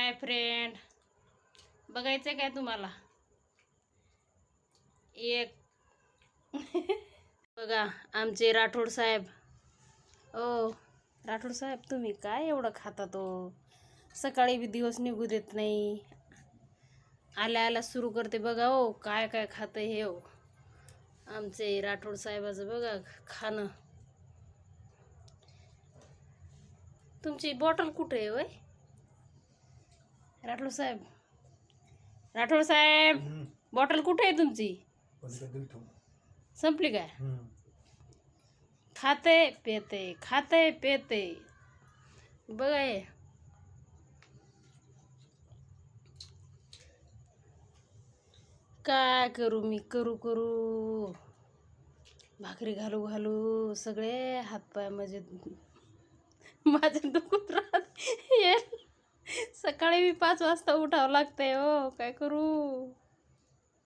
Hi friend, बघायचं काय तुम्हाला? एक बघा आमचे राठोड साहेब. ओ राठोड साहेब, तुम्ही काय एवढं खाता? तो सकाळी बी दिवस निघू देत नाही, आल्या आल्या सुरू करते. बघा हो काय काय खातं हे हो आमचे राठोड साहेबाचं. बघा खाणं. तुमची बॉटल कुठे आहे वय राठोड साहेब? राठोड साहेब, बॉटल कुठे आहे तुमची? संपली काय? खाते पेते खाते पेते. बघा हे काय करू मी, करू भाकरी घालू घालू सगळे हातपाय म्हणजे माझ्या दुखत राहत. सकाळी मी 5 वाजता उठावं लागतंय हो, काय करू?